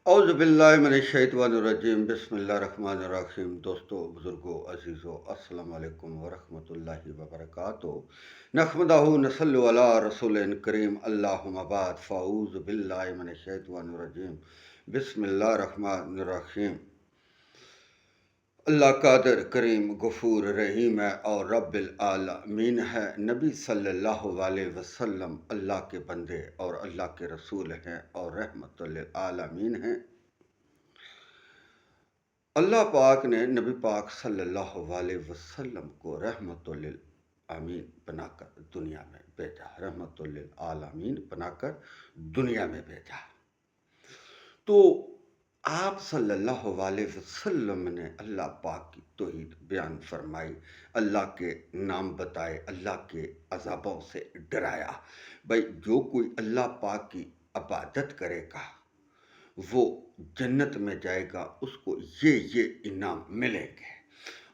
اعوذ باللہ من الشیطان الرجیم بسم اللہ الرحمن الرحیم دوستو بزرگو عزیزو السلام علیکم ورحمۃ اللہ وبرکاتہ نحمدہ نصلی علی رسول کریم اللہم بعد فاعوذ باللہ من الشیطان الرجیم بسم اللہ الرحمن الرحیم۔ اللہ قادر کریم غفور رحیم ہے اور رب العالمین ہے۔ نبی صلی اللہ علیہ وسلم اللہ کے بندے اور اللہ کے رسول ہیں اور رحمت للعالمین ہیں۔ اللہ پاک نے نبی پاک صلی اللہ علیہ وسلم کو رحمت للعالمین بنا کر دنیا میں بھیجا، رحمت للعالمین بنا کر دنیا میں بھیجا۔ تو آپ صلی اللہ علیہ وسلم نے اللہ پاک کی توحید بیان فرمائی، اللہ کے نام بتائے، اللہ کے عذابوں سے ڈرایا۔ بھائی جو کوئی اللہ پاک کی عبادت کرے گا وہ جنت میں جائے گا، اس کو یہ انعام ملیں گے،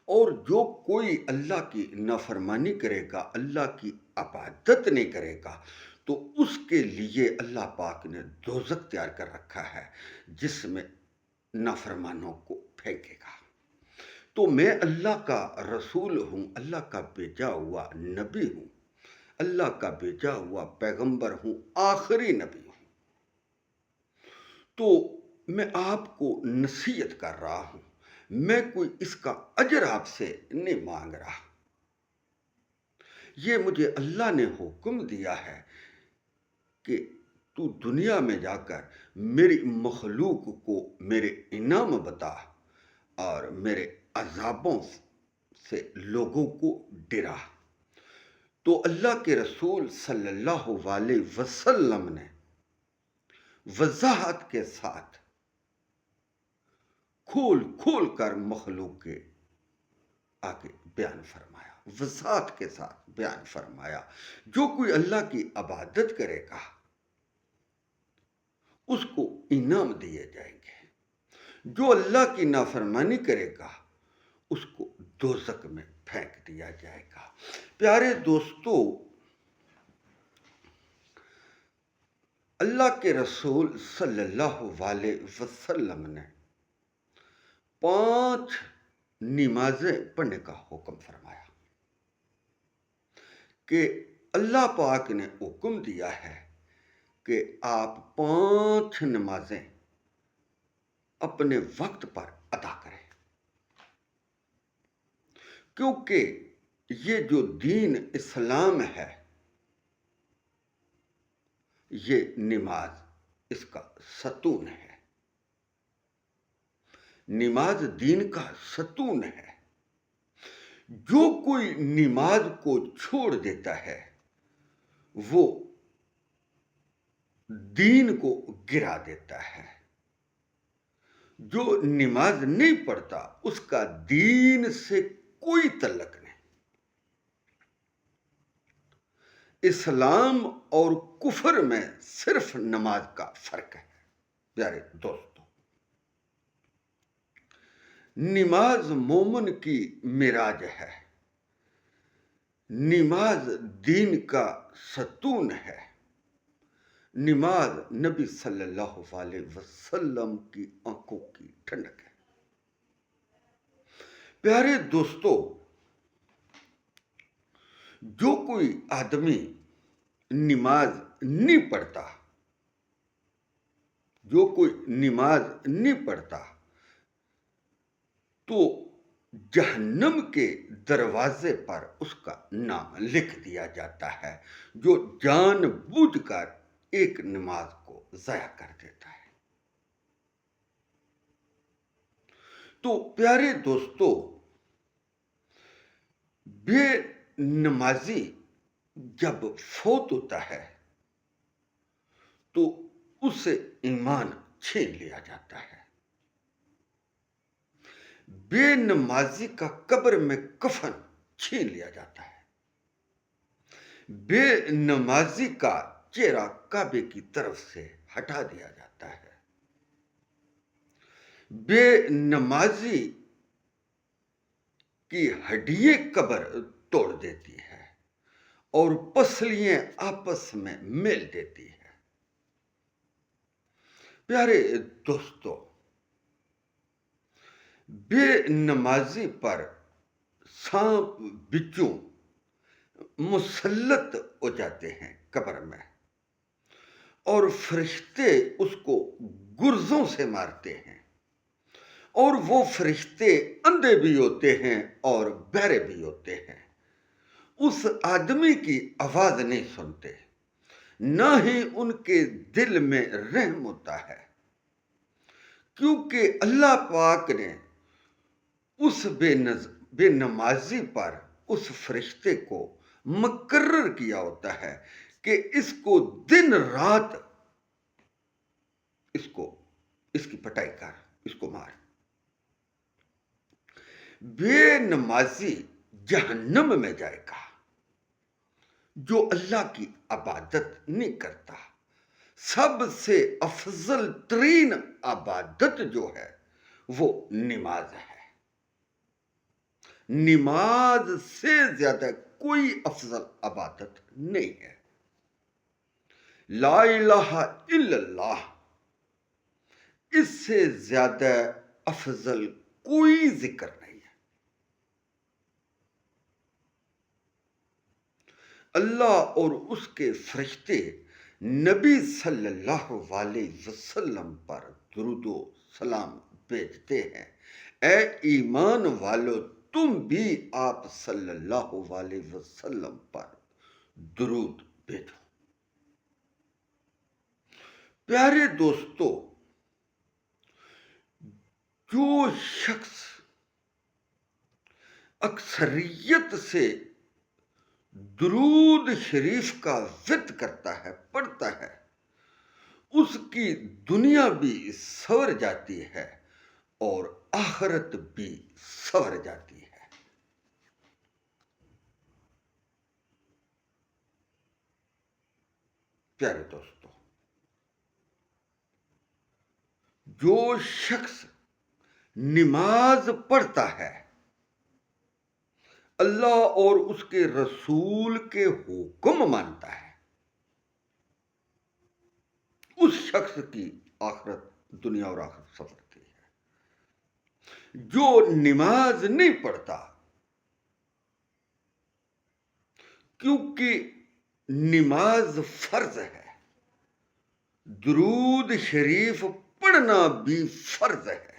اور جو کوئی اللہ کی نافرمانی کرے گا، اللہ کی عبادت نہیں کرے گا، تو اس کے لیے اللہ پاک نے دوزخ تیار کر رکھا ہے جس میں نافرمانوں کو پھینکے گا۔ تو میں اللہ کا رسول ہوں، اللہ کا بھیجا ہوا نبی ہوں، اللہ کا بھیجا ہوا پیغمبر ہوں، آخری نبی ہوں۔ تو میں آپ کو نصیحت کر رہا ہوں، میں کوئی اس کا اجر آپ سے نہیں مانگ رہا۔ یہ مجھے اللہ نے حکم دیا ہے کہ تو دنیا میں جا کر میری مخلوق کو میرے انعام بتا اور میرے عذابوں سے لوگوں کو ڈرا۔ تو اللہ کے رسول صلی اللہ علیہ وسلم نے وضاحت کے ساتھ کھول کھول کر مخلوق کے آگے بیان فرمایا، وضاحت کے ساتھ بیان فرمایا۔ جو کوئی اللہ کی عبادت کرے گا اس کو انعام دیے جائیں گے، جو اللہ کی نافرمانی کرے گا اس کو دوزخ میں پھینک دیا جائے گا۔ پیارے دوستو، اللہ کے رسول صلی اللہ علیہ وسلم نے 5 نمازیں پڑھنے کا حکم فرمایا کہ اللہ پاک نے حکم دیا ہے کہ آپ 5 نمازیں اپنے وقت پر ادا کریں، کیونکہ یہ جو دین اسلام ہے، یہ نماز اس کا ستون ہے، نماز دین کا ستون ہے۔ جو کوئی نماز کو چھوڑ دیتا ہے وہ دین کو گرا دیتا ہے۔ جو نماز نہیں پڑھتا اس کا دین سے کوئی تعلق نہیں۔ اسلام اور کفر میں صرف نماز کا فرق ہے۔ پیارے دوستو، نماز مومن کی معراج ہے، نماز دین کا ستون ہے، نماز نبی صلی اللہ علیہ وسلم کی آنکھوں کی ٹھنڈک ہے۔ پیارے دوستو، جو کوئی آدمی نماز نہیں پڑھتا، جو کوئی نماز نہیں پڑھتا تو جہنم کے دروازے پر اس کا نام لکھ دیا جاتا ہے، جو جان بوجھ کر ایک نماز کو ضائع کر دیتا ہے۔ تو پیارے دوستو، بے نمازی جب فوت ہوتا ہے تو اسے ایمان چھین لیا جاتا ہے۔ بے نمازی کا قبر میں کفن چھین لیا جاتا ہے۔ بے نمازی کا چہرہ کعبے کی طرف سے ہٹا دیا جاتا ہے۔ بے نمازی کی ہڈیاں قبر توڑ دیتی ہے اور پسلیاں آپس میں مل دیتی ہے۔ پیارے دوستو، بے نمازی پر سانپ بچھو مسلط ہو جاتے ہیں قبر میں، اور فرشتے اس کو گرزوں سے مارتے ہیں، اور وہ فرشتے اندھے بھی ہوتے ہیں اور بہرے بھی ہوتے ہیں، اس آدمی کی آواز نہیں سنتے، نہ ہی ان کے دل میں رحم ہوتا ہے، کیونکہ اللہ پاک نے اس بے نمازی پر اس فرشتے کو مقرر کیا ہوتا ہے کہ اس کو دن رات اس کی پٹائی کر، اس کو مار۔ بے نمازی جہنم میں جائے گا، جو اللہ کی عبادت نہیں کرتا۔ سب سے افضل ترین عبادت جو ہے وہ نماز ہے۔ نماز سے زیادہ کوئی افضل عبادت نہیں ہے۔ لا الہ الا اللہ، اس سے زیادہ افضل کوئی ذکر نہیں ہے۔ اللہ اور اس کے فرشتے نبی صلی اللہ علیہ وسلم پر درود و سلام بھیجتے ہیں۔ اے ایمان والو، تم بھی آپ صلی اللہ علیہ وسلم پر درود بھیجو۔ پیارے دوستو، جو شخص اکثریت سے درود شریف کا ورد کرتا ہے، پڑھتا ہے، اس کی دنیا بھی سنور جاتی ہے اور آخرت بھی سنور جاتی ہے۔ پیارے دوستو، جو شخص نماز پڑھتا ہے، اللہ اور اس کے رسول کے حکم مانتا ہے، اس شخص کی آخرت، دنیا اور آخرت سنورتی ہے۔ جو نماز نہیں پڑھتا، کیونکہ نماز فرض ہے، درود شریف پڑھنا بھی فرض ہے،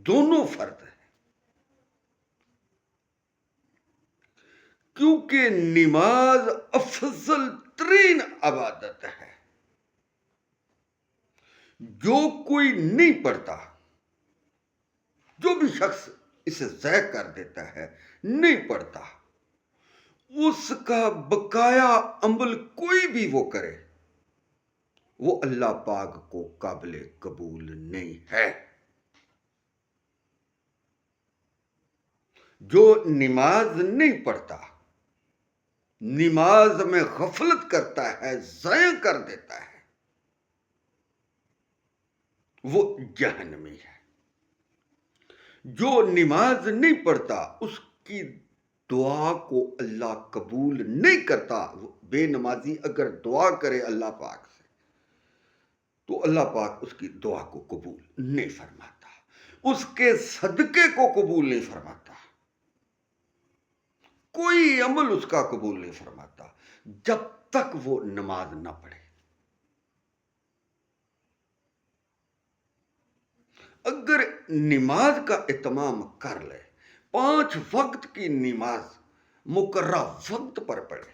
دونوں فرض ہیں، کیونکہ نماز افضل ترین عبادت ہے۔ جو کوئی نہیں پڑھتا، جو بھی شخص اسے ضائع کر دیتا ہے، نہیں پڑھتا، اس کا بقایا عمل کوئی بھی وہ کرے، وہ اللہ پاک کو قابل قبول نہیں ہے۔ جو نماز نہیں پڑھتا، نماز میں غفلت کرتا ہے، ضائع کر دیتا ہے، وہ جہنمی ہے۔ جو نماز نہیں پڑھتا، اس کی دعا کو اللہ قبول نہیں کرتا۔ بے نمازی اگر دعا کرے اللہ پاک سے، تو اللہ پاک اس کی دعا کو قبول نہیں فرماتا، اس کے صدقے کو قبول نہیں فرماتا، کوئی عمل اس کا قبول نہیں فرماتا جب تک وہ نماز نہ پڑھے۔ اگر نماز کا اہتمام کر لے، 5 وقت کی نماز مقررہ وقت پر پڑھے،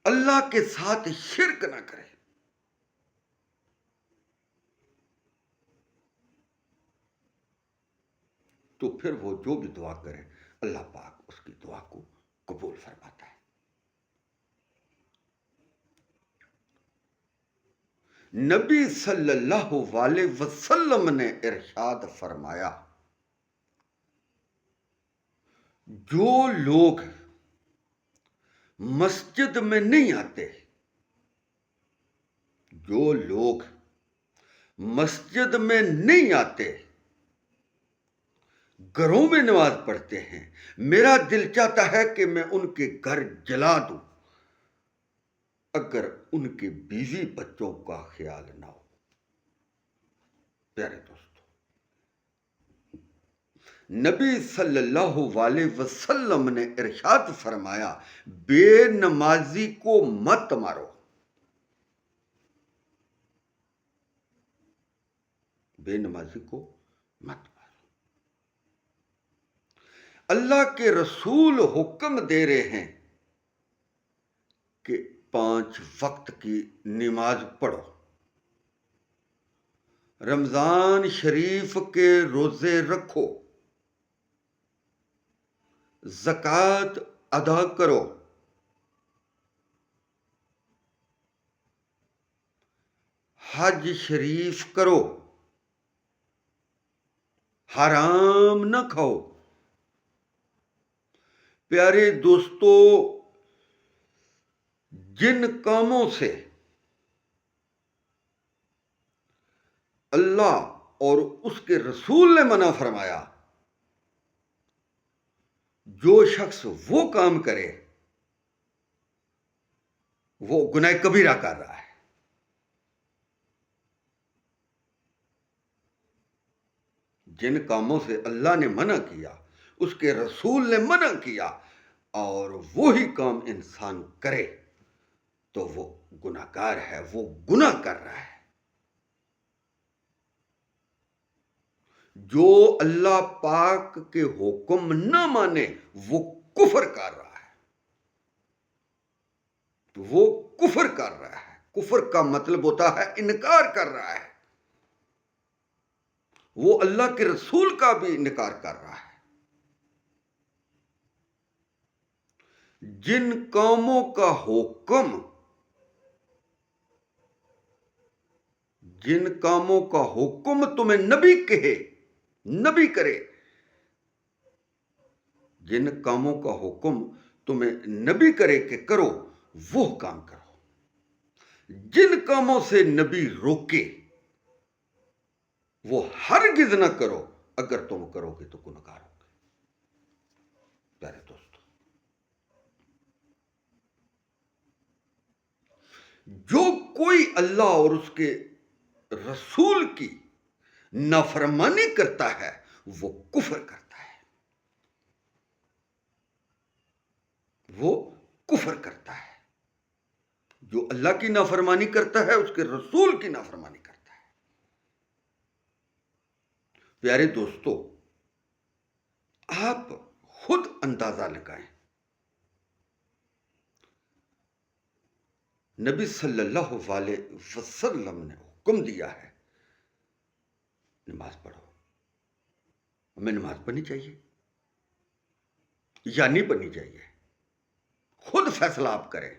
اللہ کے ساتھ شرک نہ کرے، تو پھر وہ جو بھی دعا کرے، اللہ پاک اس کی دعا کو قبول فرماتا ہے۔ نبی صلی اللہ علیہ وسلم نے ارشاد فرمایا، جو لوگ مسجد میں نہیں آتے، جو لوگ مسجد میں نہیں آتے، گھروں میں نماز پڑھتے ہیں، میرا دل چاہتا ہے کہ میں ان کے گھر جلا دوں، اگر ان کے بیوی بچوں کا خیال نہ ہو۔ پیارے دوستو، نبی صلی اللہ علیہ وسلم نے ارشاد فرمایا، بے نمازی کو مت مارو، بے نمازی کو مت مارو۔ اللہ کے رسول حکم دے رہے ہیں کہ 5 وقت کی نماز پڑھو، رمضان شریف کے روزے رکھو، زکوٰۃ ادا کرو، حج شریف کرو، حرام نہ کھاؤ۔ پیارے دوستو، جن کاموں سے اللہ اور اس کے رسول نے منع فرمایا، جو شخص وہ کام کرے وہ گناہ کبیرہ کر رہا ہے۔ جن کاموں سے اللہ نے منع کیا، اس کے رسول نے منع کیا، اور وہی کام انسان کرے تو وہ گناہ گار ہے، وہ گناہ کر رہا ہے۔ جو اللہ پاک کے حکم نہ مانے وہ کفر کر رہا ہے، وہ کفر کر رہا ہے۔ کفر کا مطلب ہوتا ہے انکار کر رہا ہے، وہ اللہ کے رسول کا بھی انکار کر رہا ہے۔ جن کاموں کا حکم تمہیں نبی کہے، نبی کرے، جن کاموں کا حکم تمہیں نبی کرے کہ کرو وہ کام کرو، جن کاموں سے نبی روکے وہ ہرگز نہ کرو، اگر تم کرو گے تو گنہگار ہوگے۔ پیارے دوستو، جو کوئی اللہ اور اس کے رسول کی نافرمانی کرتا ہے وہ کفر کرتا ہے، وہ کفر کرتا ہے۔ جو اللہ کی نافرمانی کرتا ہے اس کے رسول کی نافرمانی کرتا ہے۔ پیارے دوستو، آپ خود اندازہ لگائیں، نبی صلی اللہ علیہ وسلم نے حکم دیا ہے نماز پڑھو۔ ہمیں نماز پڑھنی چاہیے یا نہیں پڑھنی چاہیے؟ خود فیصلہ آپ کریں۔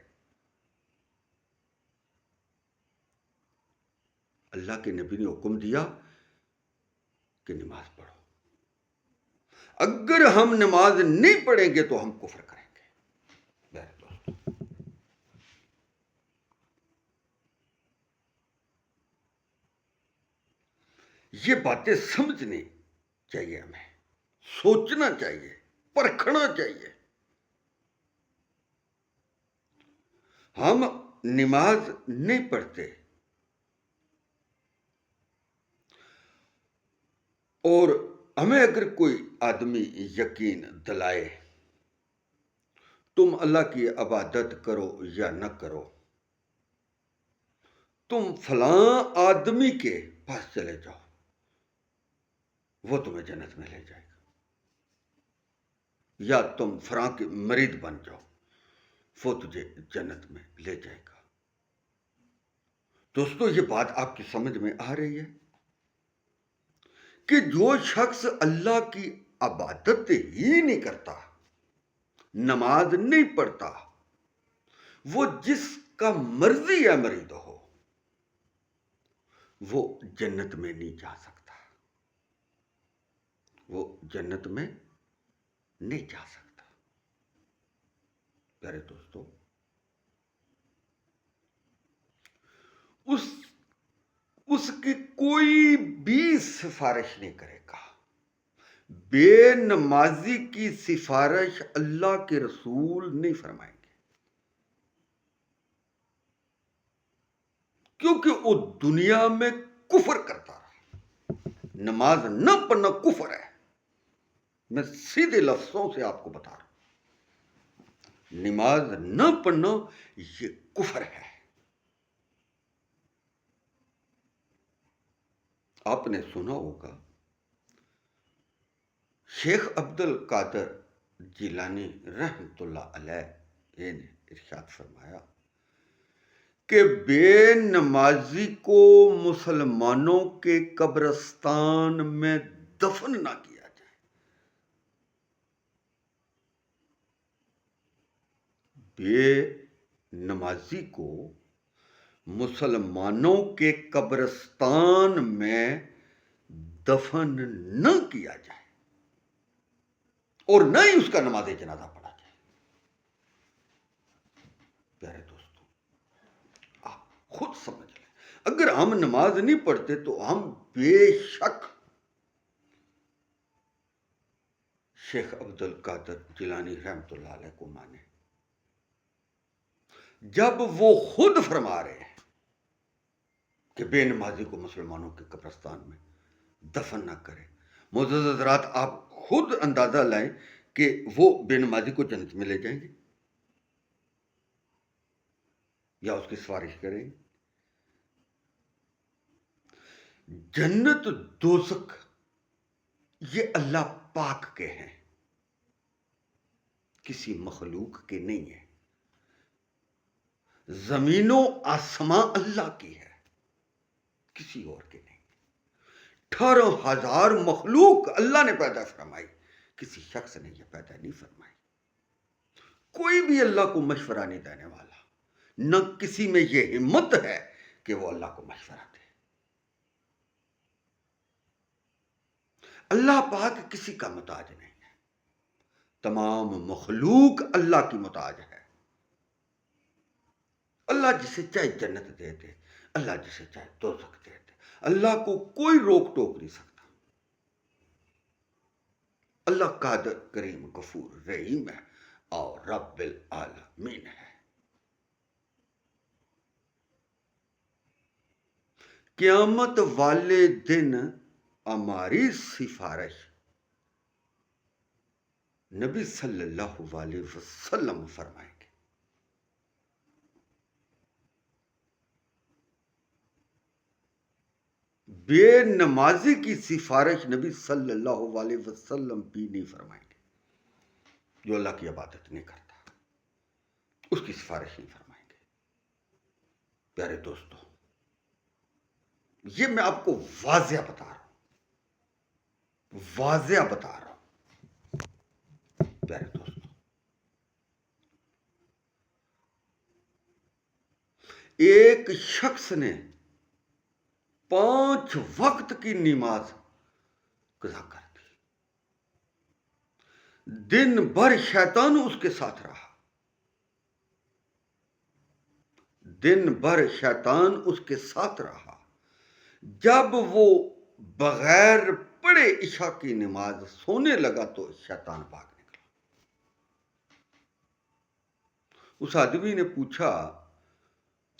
اللہ کے نبی نے حکم دیا کہ نماز پڑھو، اگر ہم نماز نہیں پڑھیں گے تو ہم کفر کریں گے۔ یہ باتیں سمجھنی چاہیے، ہمیں سوچنا چاہیے، پرکھنا چاہیے۔ ہم نماز نہیں پڑھتے اور ہمیں اگر کوئی آدمی یقین دلائے تم اللہ کی عبادت کرو یا نہ کرو، تم فلاں آدمی کے پاس چلے جاؤ، وہ تمہیں جنت میں لے جائے گا، یا تم فلاں کے مرید بن جاؤ، وہ تجھے جنت میں لے جائے گا۔ دوستو، یہ بات آپ کی سمجھ میں آ رہی ہے کہ جو شخص اللہ کی عبادت ہی نہیں کرتا، نماز نہیں پڑھتا، وہ جس کا مرضی ہے مرید ہو، وہ جنت میں نہیں جا سکتا، وہ جنت میں نہیں جا سکتا۔ پیارے دوستو، اس کی کوئی بھی سفارش نہیں کرے گا۔ بے نمازی کی سفارش اللہ کے رسول نہیں فرمائیں گے۔ کیونکہ وہ دنیا میں کفر کرتا رہا. نماز نہ پڑھنا کفر ہے. میں سیدھے لفظوں سے آپ کو بتا رہا ہوں، نماز نہ پڑھنا یہ کفر ہے. آپ نے سنا ہوگا شیخ عبد القادر جیلانی رحمت اللہ علیہ نے ارشاد فرمایا کہ بے نمازی کو مسلمانوں کے قبرستان میں دفن نہ کیا جائے. بے نمازی کو مسلمانوں کے قبرستان میں دفن نہ کیا جائے اور نہ ہی اس کا نماز جنازہ پڑھا جائے. پیارے دوستو، آپ خود سمجھ لیں، اگر ہم نماز نہیں پڑھتے تو ہم بے شک شیخ عبد القادر جیلانی رحمت اللہ علیہ کو مانے، جب وہ خود فرما رہے ہیں کہ بے نمازی کو مسلمانوں کے قبرستان میں دفن نہ کرے. معزز حضرات، آپ خود اندازہ لائیں کہ وہ بے نمازی کو جنت میں لے جائیں گے یا اس کی سفارش کریں گے؟ جنت دوزخ یہ اللہ پاک کے ہیں، کسی مخلوق کے نہیں ہے. زمین و آسمان اللہ کی ہے، کسی اور کے نہیں. 18,000 مخلوق اللہ نے پیدا فرمائی، کسی شخص نے یہ پیدا نہیں فرمائی. کوئی بھی اللہ کو مشورہ نہیں دینے والا، نہ کسی میں یہ ہمت ہے کہ وہ اللہ کو مشورہ دے. اللہ پاک کسی کا محتاج نہیں ہے، تمام مخلوق اللہ کی محتاج ہے. اللہ جسے چاہے جنت دے دے، اللہ جسے چاہے دوزخ دے دے. اللہ کو کوئی روک ٹوک نہیں سکتا. اللہ قادر کریم غفور رحیم ہے اور رب العالمین ہے. قیامت والے دن ہماری سفارش نبی صلی اللہ علیہ وسلم فرمائیں گے. بے نمازی کی سفارش نبی صلی اللہ علیہ وسلم بھی نہیں فرمائیں گے. جو اللہ کی عبادت نہیں کرتا اس کی سفارش نہیں فرمائیں گے. پیارے دوستو، یہ میں آپ کو واضح بتا رہا ہوں. پیارے دوستو، ایک شخص نے 5 وقت کی نماز قضا کر دی. دن بھر شیطان اس کے ساتھ رہا. جب وہ بغیر پڑھے عشاء کی نماز سونے لگا تو شیطان بھاگ نکلا. اس آدمی نے پوچھا،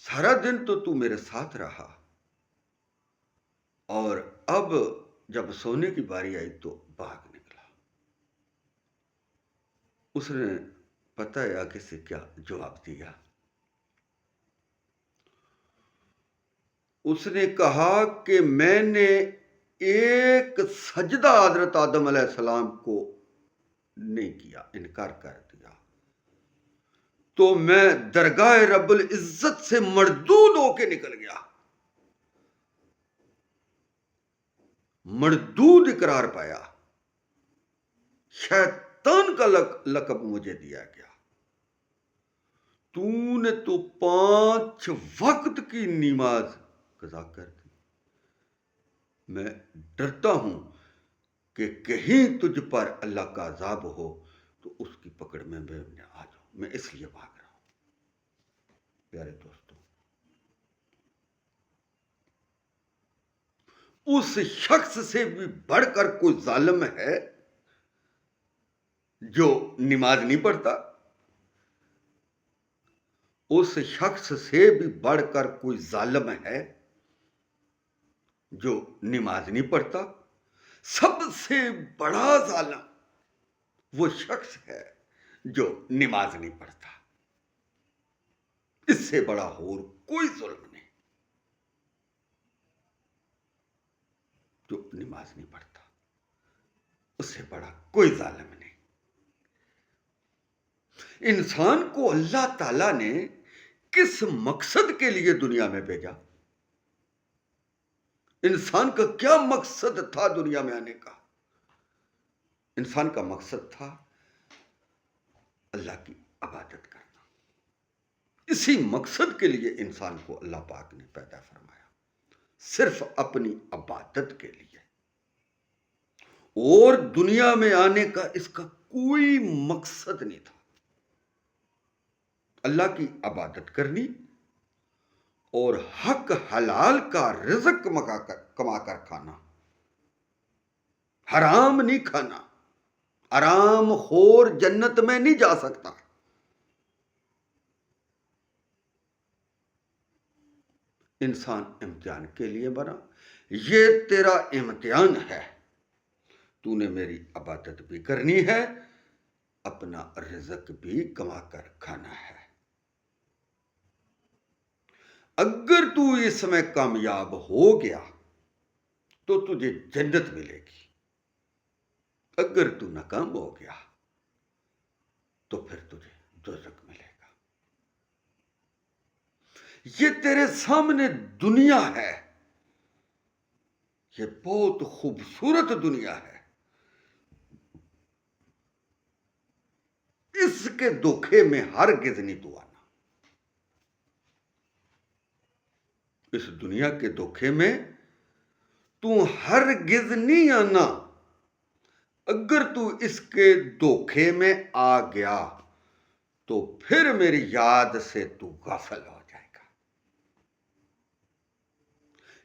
سارا دن تو میرے ساتھ رہا اور اب جب سونے کی باری آئی تو بھاگ نکلا. اس نے پتہ ہے آگے سے کیا جواب دیا؟ اس نے کہا کہ میں نے ایک سجدہ حضرت آدم علیہ السلام کو نہیں کیا، انکار کر دیا، تو میں درگاہ رب العزت سے مردود ہو کے نکل گیا. مردود اقرار پایا، شیطان کا لقب مجھے دیا گیا. تو نے تو 5 وقت کی نماز قضا کر دی. میں ڈرتا ہوں کہ کہیں تجھ پر اللہ کا عذاب ہو تو اس کی پکڑ میں آ جاؤں. میں اس لیے بھاگ رہا ہوں. پیارے دوستو، اس شخص سے بھی بڑھ کر کوئی ظالم ہے جو نماز نہیں پڑھتا. اس شخص سے بھی بڑھ کر کوئی ظالم ہے جو نماز نہیں پڑھتا؟ سب سے بڑا ظالم وہ شخص ہے جو نماز نہیں پڑھتا. اس سے بڑا اور کوئی ظلم نہیں جو نماز نہیں پڑھتا. اس سے بڑا کوئی ظالم نہیں. انسان کو اللہ تعالی نے کس مقصد کے لیے دنیا میں بھیجا؟ انسان کا کیا مقصد تھا دنیا میں آنے کا؟ انسان کا مقصد تھا اللہ کی عبادت کرنا. اسی مقصد کے لیے انسان کو اللہ پاک نے پیدا فرمایا، صرف اپنی عبادت کے لیے. اور دنیا میں آنے کا اس کا کوئی مقصد نہیں تھا. اللہ کی عبادت کرنی اور حق حلال کا رزق کما کر کھانا. حرام نہیں کھانا. حرام خور جنت میں نہیں جا سکتا. انسان امتحان کے لیے بنا. یہ تیرا امتحان ہے. تو نے میری عبادت بھی کرنی ہے، اپنا رزق بھی کما کر کھانا ہے. اگر تو اس میں کامیاب ہو گیا تو تجھے جنت ملے گی. اگر تو ناکام ہو گیا تو پھر تجھے دوزخ ملے گا. یہ تیرے سامنے دنیا ہے، یہ بہت خوبصورت دنیا ہے. اس کے دھوکے میں ہرگز نہیں تو آنا. اس دنیا کے دھوکے میں تو ہرگز نہیں آنا. اگر تو اس کے دھوکے میں آ گیا تو پھر میری یاد سے تو غافل ہو جائے گا.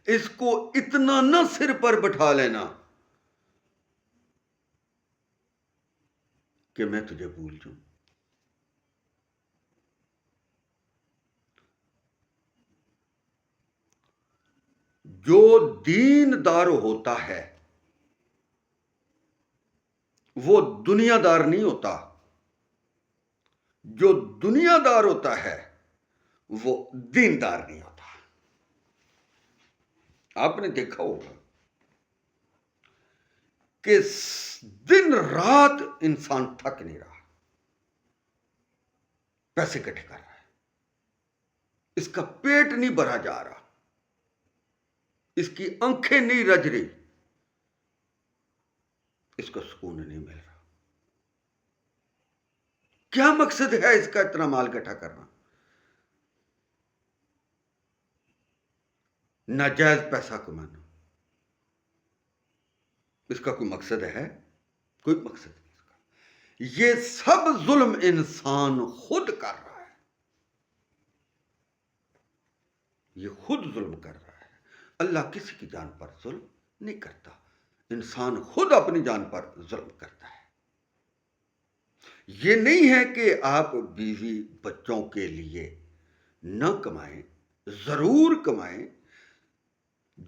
اس کو اتنا نہ سر پر بٹھا لینا کہ میں تجھے بھول جاؤں. جو دیندار ہوتا ہے وہ دنیا دار نہیں ہوتا. جو دنیا دار ہوتا ہے وہ دیندار نہیں ہوتا. آپ نے دیکھا ہوگا کہ دن رات انسان تھک نہیں رہا، پیسے اکٹھے کر رہا ہے. اس کا پیٹ نہیں بھرا جا رہا، اس کی آنکھیں نہیں رج رہی، اس کو سکون نہیں مل رہا. کیا مقصد ہے اس کا اتنا مال اکٹھا کرنا؟ ناجائز پیسہ کمانا. اس کا کوئی مقصد ہے؟ کوئی مقصد نہیں اس کا. یہ سب ظلم انسان خود کر رہا ہے. یہ خود ظلم کر رہا ہے. اللہ کسی کی جان پر ظلم نہیں کرتا. انسان خود اپنی جان پر ظلم کرتا ہے. یہ نہیں ہے کہ آپ بیوی بچوں کے لیے نہ کمائیں، ضرور کمائیں.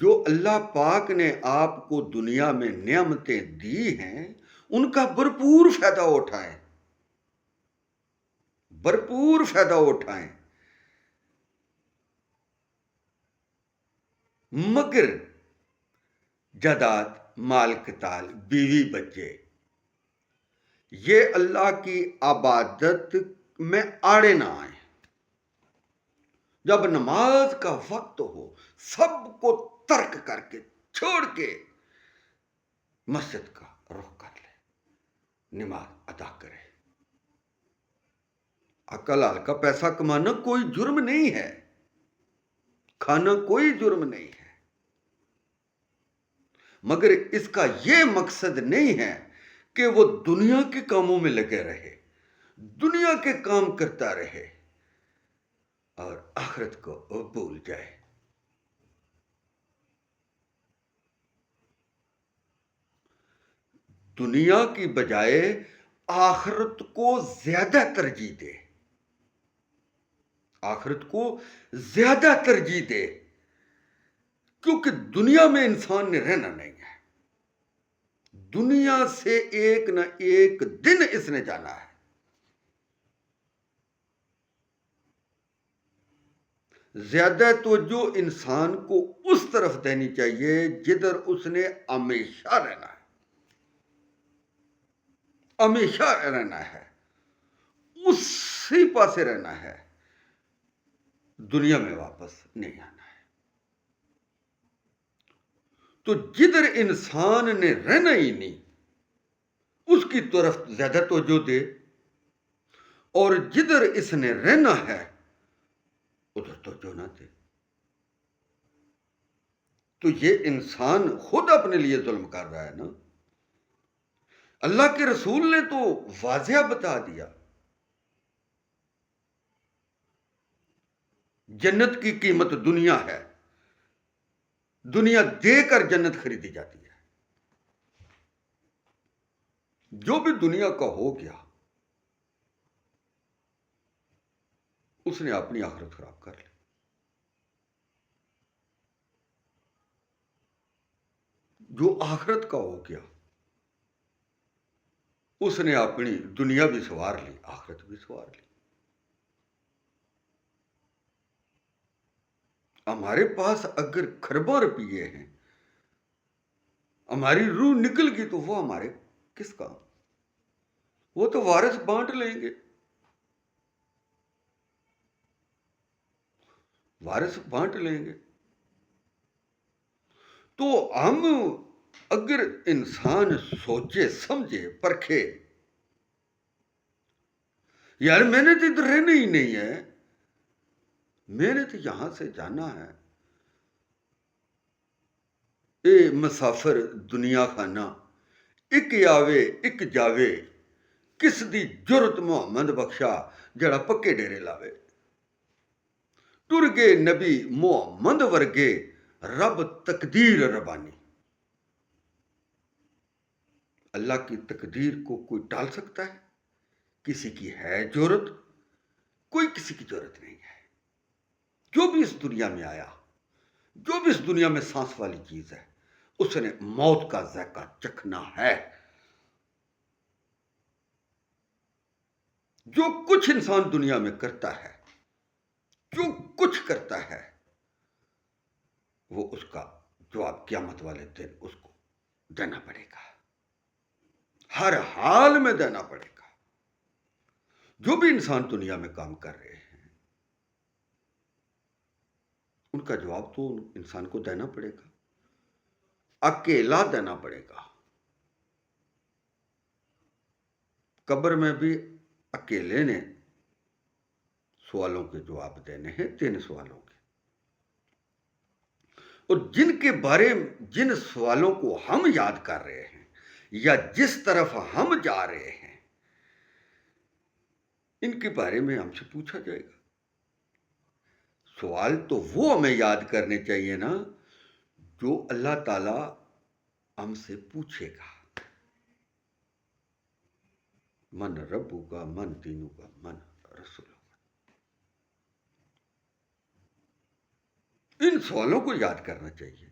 جو اللہ پاک نے آپ کو دنیا میں نعمتیں دی ہیں ان کا بھرپور فائدہ اٹھائیں. بھرپور فائدہ اٹھائیں. مگر جائیداد، مال کتال، بیوی بچے یہ اللہ کی عبادت میں آڑے نہ آئیں. جب نماز کا وقت ہو سب کو ترک کر کے چھوڑ کے مسجد کا رخ کر لے، نماز ادا کرے. حلال کا پیسہ کمانا کوئی جرم نہیں ہے، کھانا کوئی جرم نہیں ہے. مگر اس کا یہ مقصد نہیں ہے کہ وہ دنیا کے کاموں میں لگے رہے، دنیا کے کام کرتا رہے اور آخرت کو بھول جائے. دنیا کی بجائے آخرت کو زیادہ ترجیح دے. آخرت کو زیادہ ترجیح دے، کیونکہ دنیا میں انسان نے رہنا نہیں ہے، دنیا سے ایک نہ ایک دن اس نے جانا ہے۔ زیادہ توجہ انسان کو اس طرف دینی چاہیے جدھر اس نے ہمیشہ رہنا ہے، ہمیشہ رہنا ہے، اسی پاسے رہنا ہے، دنیا میں واپس نہیں آنا ہے۔ تو جدھر انسان نے رہنا ہی نہیں اس کی طرف زیادہ توجہ دے، اور جدھر اس نے رہنا ہے ادھر توجہ نہ دے، تو یہ انسان خود اپنے لیے ظلم کر رہا ہے نا۔ اللہ کے رسول نے تو واضح بتا دیا، جنت کی قیمت دنیا ہے، دنیا دے کر جنت خریدی جاتی ہے۔ جو بھی دنیا کا ہو گیا اس نے اپنی آخرت خراب کر لی۔ جو آخرت کا ہو گیا اس نے اپنی دنیا بھی سنوار لی، آخرت بھی سنوار لی۔ ہمارے پاس اگر کھربوں روپیے ہیں، ہماری روح نکل گئی تو وہ ہمارے کس کام؟ وہ تو وارث بانٹ لیں گے، وارث بانٹ لیں گے۔ تو ہم اگر انسان سوچے سمجھے پرکھے، یار میں نے تو ادھر رہنا ہی نہیں ہے، میں نے تو یہاں سے جانا ہے، اے مسافر دنیا خانہ، ایک آوے ایک جاوے، کس دی جرت محمد بخشا جڑا پکے ڈیرے لاوے۔ ٹر گئے نبی محمد ورگے، رب تقدیر ربانی۔ اللہ کی تقدیر کو کوئی ٹال سکتا ہے؟ کسی کی ہے جرت؟ کوئی کسی کی جرت نہیں ہے۔ جو بھی اس دنیا میں آیا، جو بھی اس دنیا میں سانس والی چیز ہے، اس نے موت کا ذائقہ چکھنا ہے۔ جو کچھ انسان دنیا میں کرتا ہے، جو کچھ کرتا ہے، وہ اس کا جواب قیامت والے دن اس کو دینا پڑے گا، ہر حال میں دینا پڑے گا۔ جو بھی انسان دنیا میں کام کر رہے ہیں ان کا جواب تو انسان کو دینا پڑے گا، اکیلا دینا پڑے گا۔ قبر میں بھی اکیلے نے سوالوں کے جواب دینے ہیں، 3 سوالوں کے، اور جن کے بارے جن سوالوں کو ہم یاد کر رہے ہیں یا جس طرف ہم جا رہے ہیں، ان کے بارے میں ہم سے پوچھا جائے گا۔ سوال تو وہ ہمیں یاد کرنے چاہیے نا جو اللہ تعالی ہم سے پوچھے گا۔ من ربو کا، من دینو کا، من رسولو کا۔ ان سوالوں کو یاد کرنا چاہیے۔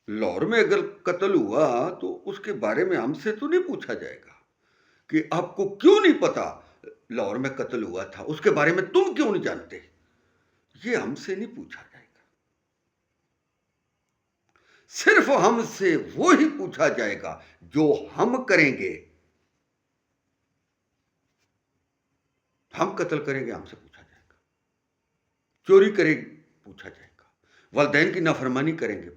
لاہور میں اگر قتل ہوا تو اس کے بارے میں ہم سے تو نہیں پوچھا جائے گا کہ آپ کو کیوں نہیں پتا لاہور میں قتل ہوا تھا، اس کے بارے میں تم کیوں نہیں جانتے؟ یہ ہم سے نہیں پوچھا جائے گا۔ صرف ہم سے وہی پوچھا جائے گا جو ہم کریں گے۔ ہم قتل کریں گے، ہم سے پوچھا جائے گا۔ چوری کریں گے، پوچھا جائے گا۔ والدین کی نافرمانی کریں گے،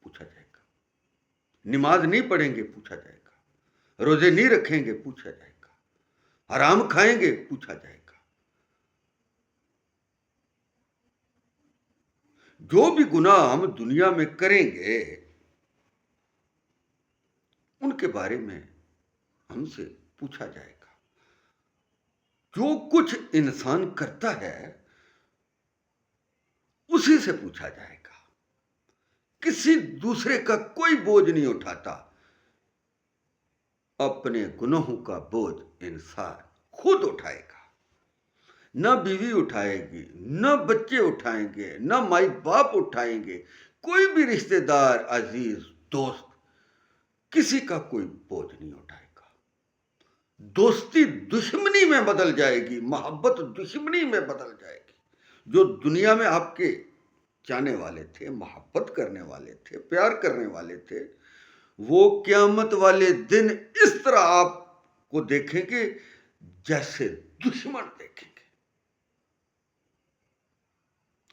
پوچھا جائے گا۔ نماز نہیں پڑھیں گے، پوچھا جائے گا۔ روزے نہیں رکھیں گے، پوچھا جائے گا۔ حرام کھائیں گے، پوچھا جائے گا۔ جو بھی گناہ ہم دنیا میں کریں گے ان کے بارے میں ہم سے پوچھا جائے گا۔ جو کچھ انسان کرتا ہے اسی سے پوچھا جائے گا۔ کسی دوسرے کا کوئی بوجھ نہیں اٹھاتا، اپنے گناہوں کا بوجھ انسان خود اٹھائے گا، نہ بیوی اٹھائے گی، نہ بچے اٹھائیں گے، نہ مائی باپ اٹھائیں گے، کوئی بھی رشتہ دار، عزیز، دوست، کسی کا کوئی بوجھ نہیں اٹھائے گا۔ دوستی دشمنی میں بدل جائے گی، محبت دشمنی میں بدل جائے گی۔ جو دنیا میں آپ کے چاہنے والے تھے، محبت کرنے والے تھے، پیار کرنے والے تھے، وہ قیامت والے دن اس طرح آپ کو دیکھیں گے جیسے دشمن دیکھیں گے۔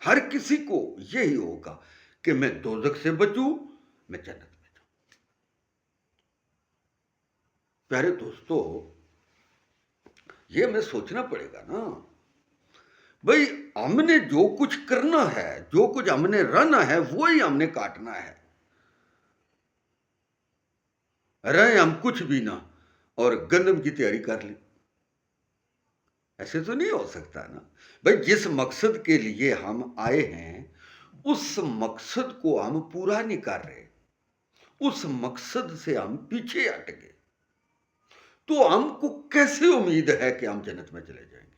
ہر کسی کو یہی ہوگا کہ میں دوزخ سے بچوں، میں جنت میں جاؤں۔ پیارے دوستو، یہ ہمیں سوچنا پڑے گا نا بھائی، ہم نے جو کچھ کرنا ہے، جو کچھ ہم نے رہنا ہے، وہی ہم نے کاٹنا ہے۔ رہیں ہم کچھ بھی نہ اور گندم کی تیاری کر لیں، ایسے تو نہیں ہو سکتا نا بھائی۔ جس مقصد کے لیے ہم آئے ہیں، اس مقصد کو ہم پورا نہیں کر رہے، اس مقصد سے ہم پیچھے ہٹ گئے، تو ہم کو کیسے امید ہے کہ ہم جنت میں چلے جائیں گے؟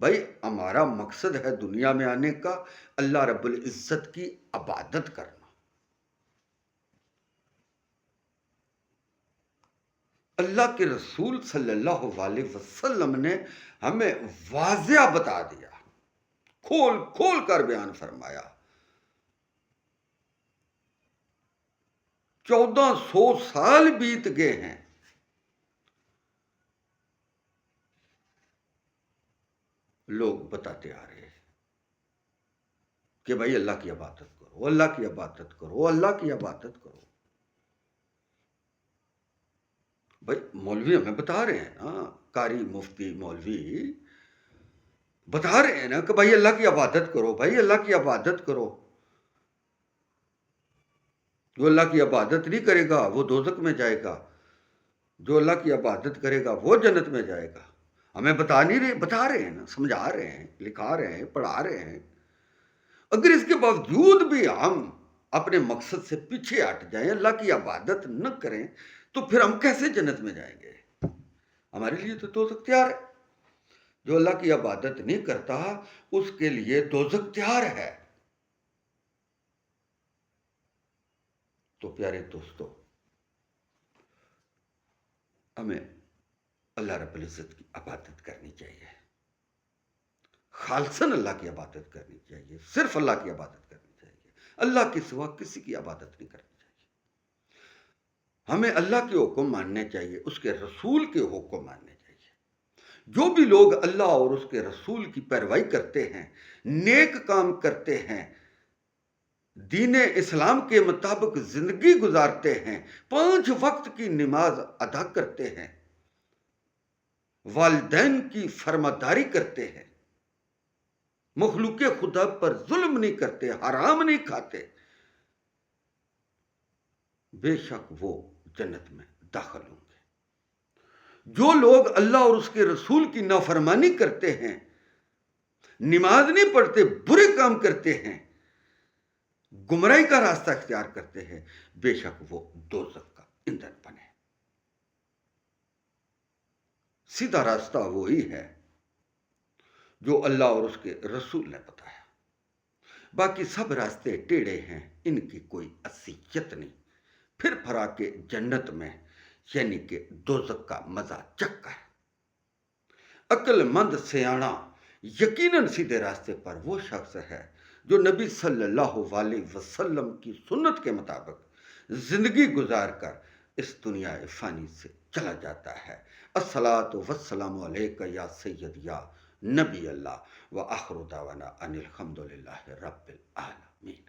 بھائی، ہمارا مقصد ہے دنیا میں آنے کا اللہ رب العزت کی عبادت کرنا۔ اللہ کے رسول صلی اللہ علیہ وسلم نے ہمیں واضح بتا دیا، کھول کھول کر بیان فرمایا۔ 1400 سال بیت گئے ہیں، لوگ بتاتے آ رہے ہیں کہ بھائی اللہ کی عبادت کرو، اللہ کی عبادت کرو، اللہ کی عبادت کرو۔ بھائی، مولوی ہمیں بتا رہے ہیں نا، قاری، مفتی، مولوی بتا رہے ہیں نا کہ بھائی اللہ کی عبادت کرو، بھائی اللہ کی عبادت کرو۔ جو اللہ کی عبادت نہیں کرے گا وہ دوزخ میں جائے گا، جو اللہ کی عبادت کرے گا وہ جنت میں جائے گا۔ ہمیں بتا نہیں رہے، بتا رہے ہیں نا، سمجھا رہے ہیں، لکھا رہے ہیں، پڑھا رہے ہیں۔ اگر اس کے باوجود بھی ہم اپنے مقصد سے پیچھے ہٹ جائیں، اللہ کی عبادت نہ کریں، تو پھر ہم کیسے جنت میں جائیں گے؟ ہمارے لیے تو دوزخ تیار ہے۔ جو اللہ کی عبادت نہیں کرتا اس کے لیے دوزخ تیار ہے۔ تو پیارے دوستو، ہمیں اللہ رب العزت کی عبادت کرنی چاہیے، خالصاً اللہ کی عبادت کرنی چاہیے، صرف اللہ کی عبادت کرنی چاہیے، اللہ کے سوا کسی کی عبادت نہیں کرنی چاہیے۔ ہمیں اللہ کے حکم ماننے چاہیے، اس کے رسول کے حکم ماننے چاہیے۔ جو بھی لوگ اللہ اور اس کے رسول کی پیروی کرتے ہیں، نیک کام کرتے ہیں، دین اسلام کے مطابق زندگی گزارتے ہیں، 5 وقت کی نماز ادا کرتے ہیں، والدین کی فرماداری کرتے ہیں، مخلوق خدا پر ظلم نہیں کرتے، حرام نہیں کھاتے، بے شک وہ جنت میں داخل ہوں گے۔ جو لوگ اللہ اور اس کے رسول کی نافرمانی کرتے ہیں، نماز نہیں پڑھتے، برے کام کرتے ہیں، گمراہی کا راستہ اختیار کرتے ہیں، بے شک وہ دوزخ کا ایندھن بنے۔ سیدھا راستہ وہی ہے جو اللہ اور اس کے رسول نے بتایا، باقی سب راستے ٹیڑھے ہیں، ان کی کوئی اصلیت نہیں۔ پھر پھرا کے جنت میں یعنی کہ دوزخ کا مزہ چکا ہے۔ عقل مند سیانا یقیناً سیدھے راستے پر وہ شخص ہے جو نبی صلی اللہ علیہ وسلم کی سنت کے مطابق زندگی گزار کر اس دنیا فانی سے چلا جاتا ہے۔ الصلاۃ والسلام علیک یا سید یا نبی اللہ، وآخر دعوانا ان الحمد للہ رب العالمین۔